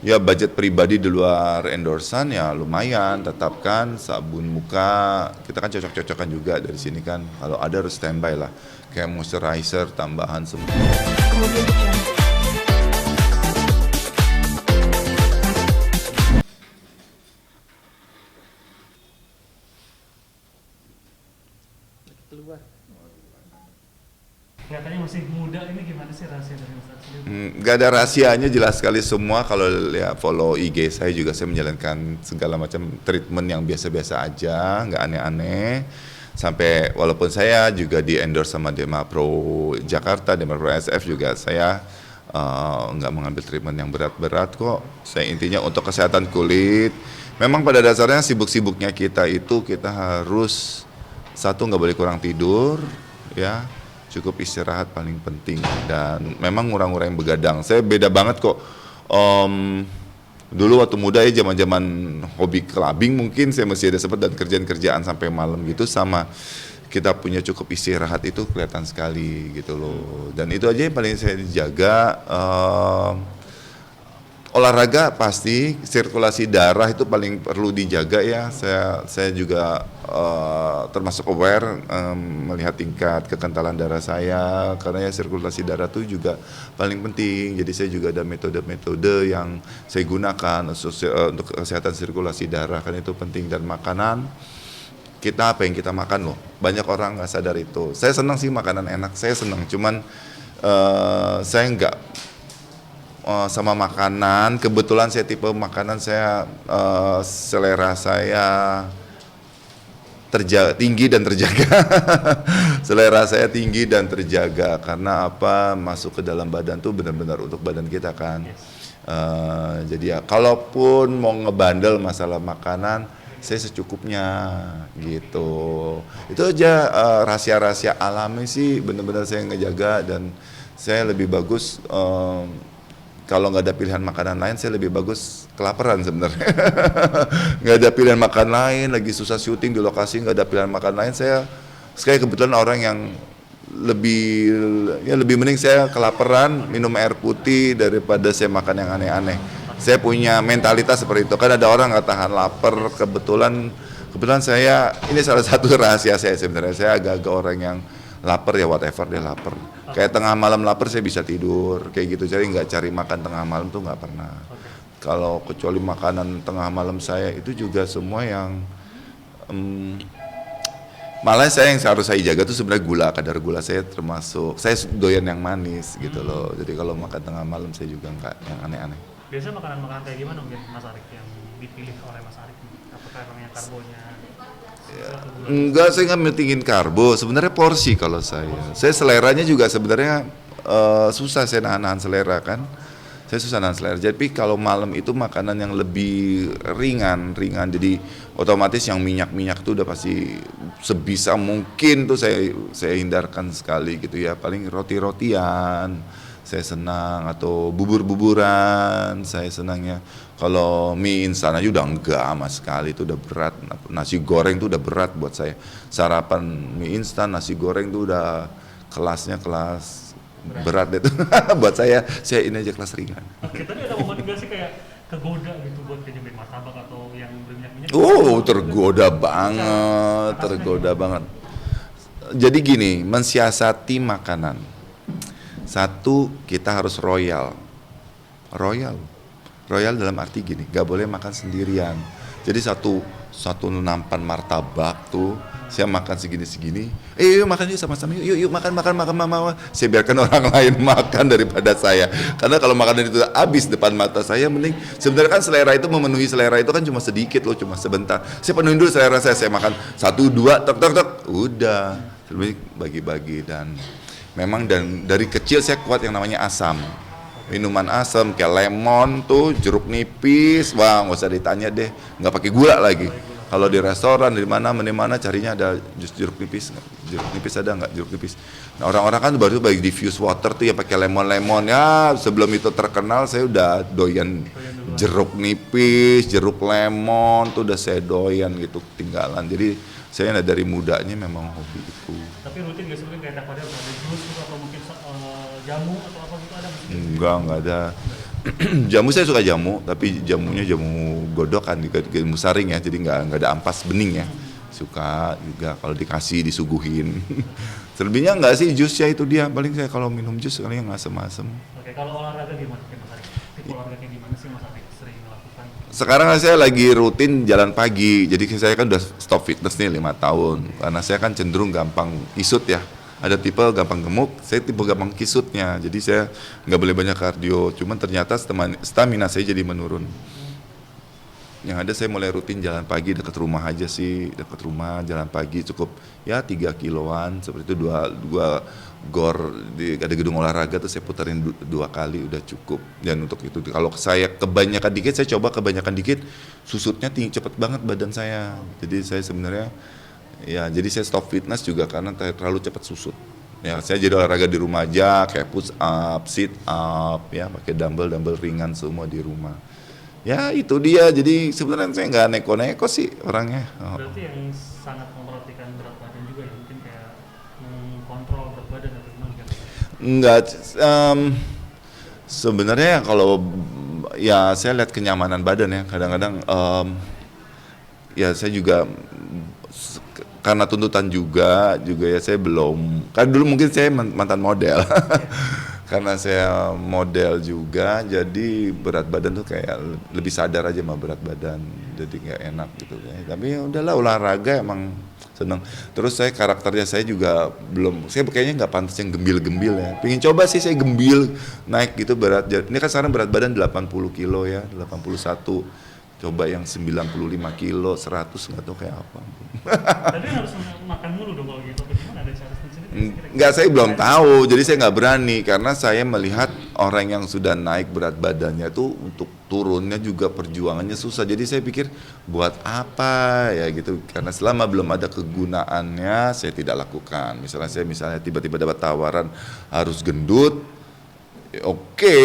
Ya budget pribadi di luar endorsan ya lumayan, tetapkan sabun muka, kita kan cocok-cocokan juga dari sini kan, kalau ada harus standby lah, kayak moisturizer tambahan semua. Keluar. Kelihatannya masih muda, ini gimana sih rahasia dari Mas Arsy? Gak ada rahasianya, jelas sekali semua. Kalau ya follow IG saya juga, saya menjalankan segala macam treatment yang biasa-biasa aja, nggak aneh-aneh. Sampai walaupun saya juga di endorse sama Demapro Jakarta, Demapro SF juga, saya nggak mengambil treatment yang berat-berat kok. Saya intinya untuk kesehatan kulit. Memang pada dasarnya sibuk-sibuknya kita itu kita harus satu nggak boleh kurang tidur, ya cukup istirahat paling penting, dan memang ngurang-ngurangin begadang. Saya beda banget kok. Dulu waktu muda ya zaman-zaman hobi clubbing mungkin saya masih ada sempat, dan kerjaan-kerjaan sampai malam gitu, sama kita punya cukup istirahat itu kelihatan sekali gitu loh. Dan itu aja yang paling saya jaga. Olahraga pasti, sirkulasi darah itu paling perlu dijaga ya. Saya juga termasuk aware melihat tingkat kekentalan darah saya, karena ya sirkulasi darah itu juga paling penting. Jadi saya juga ada metode-metode yang saya gunakan untuk kesehatan sirkulasi darah, kan itu penting. Dan makanan, kita apa yang kita makan loh, banyak orang nggak sadar itu. Saya senang sih makanan enak, saya senang, cuman saya nggak sama makanan. Kebetulan saya tipe makanan, saya selera saya tinggi dan terjaga. Selera saya tinggi dan terjaga, karena apa, masuk ke dalam badan tuh benar-benar untuk badan kita kan. Jadi ya kalaupun mau ngebandel masalah makanan, saya secukupnya gitu. Itu aja rahasia-rahasia alami sih, benar-benar saya ngejaga. Dan saya lebih bagus kalau nggak ada pilihan makanan lain, saya lebih bagus kelaparan sebenarnya. Nggak ada pilihan makan lain, lagi susah syuting di lokasi, nggak ada pilihan makan lain, saya kebetulan orang yang lebih mending saya kelaparan minum air putih daripada saya makan yang aneh-aneh. Saya punya mentalitas seperti itu. Kan ada orang nggak tahan lapar. Kebetulan saya, ini salah satu rahasia saya sebenarnya. Saya agak-agak orang yang lapar ya whatever dia lapar. Kayak tengah malam lapar saya bisa tidur kayak gitu. Jadi nggak cari makan tengah malam tuh nggak pernah. Kalau kecuali makanan tengah malam saya itu juga semua yang malah saya yang harus saya jaga tuh sebenarnya gula. Kadar gula saya termasuk, saya doyan yang manis gitu loh. Jadi kalau makan tengah malam saya juga nggak yang aneh-aneh. Biasanya makanan-makanan kayak gimana mungkin Mas Arik yang dipilih oleh Mas Arik? Apakah namanya karbonya? Enggak, saya nggak mentingin karbo. Sebenarnya porsi kalau saya. Saya seleranya juga sebenarnya susah saya nahan selera kan. Saya susah nahan selera. Jadi kalau malam itu makanan yang lebih ringan. Jadi otomatis yang minyak tuh udah pasti sebisa mungkin tuh saya hindarkan sekali gitu ya. Paling roti-rotian saya senang, atau bubur-buburan saya senangnya. Kalau mie instan aja udah enggak sama sekali, itu udah berat. Nasi goreng tuh udah berat buat saya. Sarapan mie instan, nasi goreng tuh udah kelas berat itu. Buat saya ini aja kelas ringan. Oke, tadi ada momen juga sih kayak kegoda gitu buat nyobain martabak atau yang berminyak-minyak. Tergoda banget. Jadi gini, mensiasati makanan. Satu, kita harus royal dalam arti gini, gak boleh makan sendirian. Jadi satu nampan martabak tuh saya makan segini, yuk makan yuk sama-sama, yuk makan. Saya biarkan orang lain makan daripada saya, karena kalau makanan itu habis depan mata saya, mending sebenarnya kan selera itu, memenuhi selera itu kan cuma sedikit loh, cuma sebentar. Saya penuhin dulu selera saya makan 1, 2, tek, udah lebih bagi-bagi. Dan memang dari kecil saya kuat yang namanya asam. Minuman asam kayak lemon tuh, jeruk nipis, wah nggak usah ditanya deh, nggak pakai gula lagi. Kalau di restoran di mana carinya ada jus jeruk nipis ada nggak jeruk nipis. Nah orang-orang kan baru bagi diffuse water tuh ya pakai lemon ya. Sebelum itu terkenal saya udah doyan jeruk nipis, jeruk lemon tuh udah saya doyan gitu tinggalan. Jadi saya dari mudanya memang hobi itu. Tapi rutin nggak sebenarnya kayak ada jus atau mungkin jamu atau apa gitu ada? Enggak ada. Jamu saya suka jamu, tapi jamunya jamu godok kan, jamu saring ya, jadi nggak ada ampas bening ya. Suka juga kalau dikasih disuguhin. Selebihnya nggak sih, jus ya itu dia. Paling saya kalau minum jus kali yang asem-asem. Oke, kalau olahraga gimana Mas Arik? Tipe olahraga kayak gimana sih Mas Arik sering melakukan? Sekarang saya lagi rutin jalan pagi, jadi saya kan udah stop fitness nih 5 tahun. Karena saya kan cenderung gampang kisut ya. Ada tipe gampang gemuk, saya tipe gampang kisutnya. Jadi saya nggak boleh banyak kardio. Cuman ternyata stamina saya jadi menurun. Yang ada saya mulai rutin jalan pagi dekat rumah aja sih, dekat rumah jalan pagi cukup ya 3 kiloan seperti itu, dua gor ada gedung olahraga tuh saya putarin 2 kali udah cukup. Dan untuk itu kalau saya kebanyakan dikit, saya coba kebanyakan dikit, susutnya tinggi cepet banget badan saya. Jadi saya sebenarnya ya jadi saya stop fitness juga karena terlalu cepat susut. Ya saya jadi olahraga di rumah aja kayak push up, sit up ya, pakai dumbbell ringan semua di rumah. Ya itu dia, jadi sebenarnya saya nggak neko-neko sih orangnya. Berarti yang sangat memperhatikan berat badan juga ya, mungkin kayak mengkontrol berat badan atau gimana kan? Enggak, sebenarnya kalau ya saya lihat kenyamanan badan ya, kadang-kadang ya saya juga karena tuntutan juga ya saya belum, kan dulu mungkin saya mantan model. Karena saya model juga, jadi berat badan tuh kayak lebih sadar aja sama berat badan, jadi nggak enak gitu. Tapi ya udahlah, olahraga emang seneng. Terus saya karakternya saya juga belum, saya kayaknya nggak pantas yang gembil-gembil ya. Pengen coba sih saya gembil, naik gitu berat. Ini kan sekarang berat badan 80 kilo ya, 81. Coba yang 95 kilo, 100 nggak tahu kayak apa. Tapi harus makan mulu dong kalau gitu, gimana ada cara sendiri? Enggak, saya belum tahu, jadi saya nggak berani karena saya melihat orang yang sudah naik berat badannya tuh untuk turunnya juga perjuangannya susah. Jadi saya pikir buat apa ya gitu, karena selama belum ada kegunaannya saya tidak lakukan. Misalnya tiba-tiba dapat tawaran harus gendut, oke,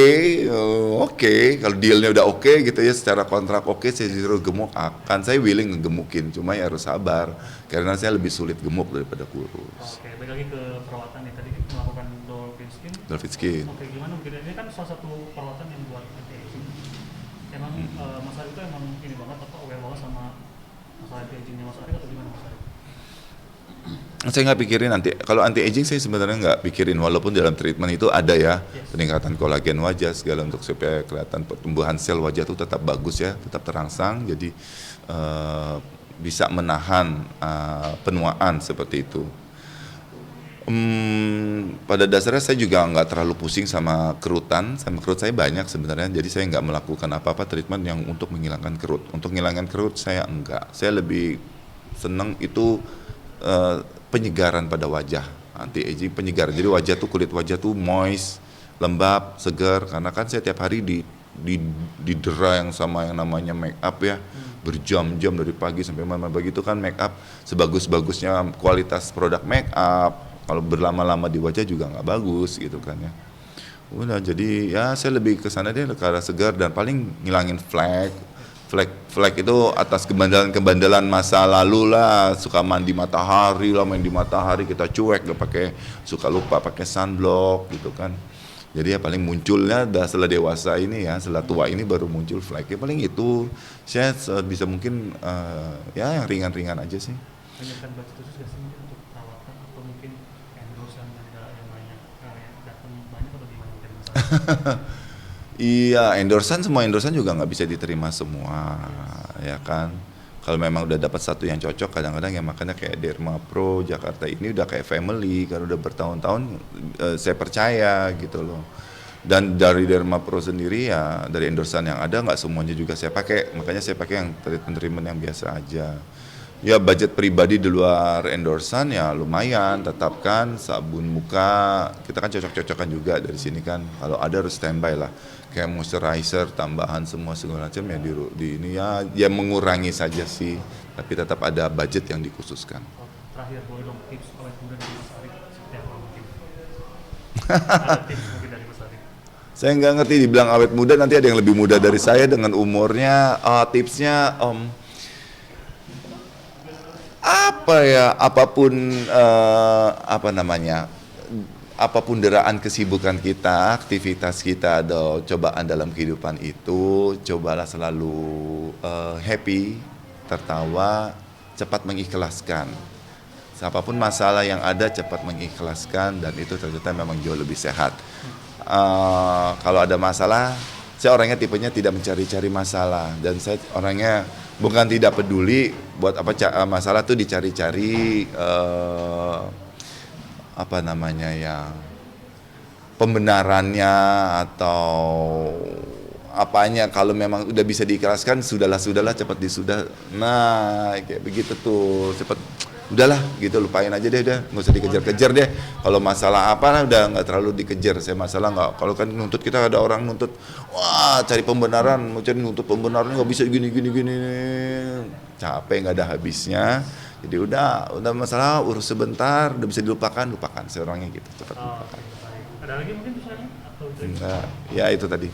kalau dealnya udah oke gitu ya, secara kontrak oke, saya disuruh gemuk, akan saya willing ngegemukin, cuma ya harus sabar karena saya lebih sulit gemuk daripada kurus. Oke, balik lagi ke perawatan nih, tadi melakukan dolphin skin. Dolphin skin. Oke, gimana mungkin ini kan salah satu perawatan yang buat anti-aging. Emang Mas Arik itu emang ini banget atau aware banget sama masalah anti-agingnya Mas Arik atau gimana Mas Arik? Saya nggak pikirin kalau anti aging saya sebenarnya nggak pikirin, walaupun dalam treatment itu ada ya peningkatan kolagen wajah segala untuk supaya kelihatan pertumbuhan sel wajah itu tetap bagus ya, tetap terangsang, jadi bisa menahan penuaan seperti itu. Pada dasarnya saya juga nggak terlalu pusing sama kerutan, sama kerut saya banyak sebenarnya, jadi saya nggak melakukan apa-apa treatment yang untuk menghilangkan kerut. Untuk menghilangkan kerut saya enggak, saya lebih seneng itu penyegaran pada wajah, anti aging penyegaran. Jadi wajah tuh, kulit wajah tuh moist, lembab, segar, karena kan saya tiap hari didera yang sama yang namanya make up ya, berjam-jam dari pagi sampai malam. Begitu kan make up, sebagus-bagusnya kualitas produk make up, kalau berlama-lama di wajah juga nggak bagus gitu kan ya. Udah, jadi ya saya lebih ke sana deh, ke arah segar dan paling ngilangin flek itu atas kebandelan masa lalu lah, suka mandi matahari lah, main di matahari kita cuek, gak pakai, suka lupa pakai sunblock gitu kan. Jadi ya paling munculnya setelah dewasa ini ya, setelah tua ini baru muncul flek. Ya paling itu saya bisa mungkin ya yang ringan-ringan aja sih. Banyakkan budget khusus gak sih mungkin untuk perawatan atau mungkin endorse yang banyak datang banyak atau gimana mungkin Mas Arik? Iya, semua endorsan juga nggak bisa diterima semua, ya kan. Kalau memang udah dapat satu yang cocok, kadang-kadang ya makanya kayak Derma Pro Jakarta ini udah kayak family, karena udah bertahun-tahun saya percaya gitu loh. Dan dari Derma Pro sendiri ya, dari endorsan yang ada nggak semuanya juga saya pakai, makanya saya pakai yang treatment yang biasa aja. Ya budget pribadi di luar endorsan ya lumayan, tetapkan sabun muka, kita kan cocok-cocokan juga dari sini kan, kalau ada harus standby lah, kayak moisturizer, tambahan semua segala macam ya di ini ya mengurangi saja sih, tapi tetap ada budget yang dikhususkan. Terakhir boleh dong tips awet muda dari Mas Arik seperti apa mungkin? Ada tips mungkin dari Mas Arik? Saya nggak ngerti dibilang awet muda, nanti ada yang lebih muda dari saya dengan umurnya. Tipsnya apa ya, apapun apa namanya, apapun deraan kesibukan kita, aktivitas kita, atau cobaan dalam kehidupan itu, cobalah selalu happy, tertawa, cepat mengikhlaskan. Siapapun masalah yang ada, cepat mengikhlaskan, dan itu ternyata memang jauh lebih sehat. Kalau ada masalah, saya orangnya tipenya tidak mencari-cari masalah, dan saya orangnya bukan tidak peduli buat apa masalah tuh dicari-cari apa namanya ya, pembenarannya atau apanya. Kalau memang udah bisa diikhlaskan, sudahlah cepat disudah. Nah kayak begitu tuh, cepat udahlah gitu, lupain aja deh, udah nggak usah dikejar-kejar deh. Kalau masalah apa lah udah nggak terlalu dikejar. Saya masalah nggak, kalau kan nuntut, kita ada orang nuntut, wah cari pembenaran, mau cari nuntut pembenaran nggak bisa gini, capek, nggak ada habisnya. Jadi udah masalah urus sebentar, udah bisa dilupakan, saya orangnya gitu, cepat lupakan. Ada lagi mungkin misalnya atau Enggak, ya itu tadi.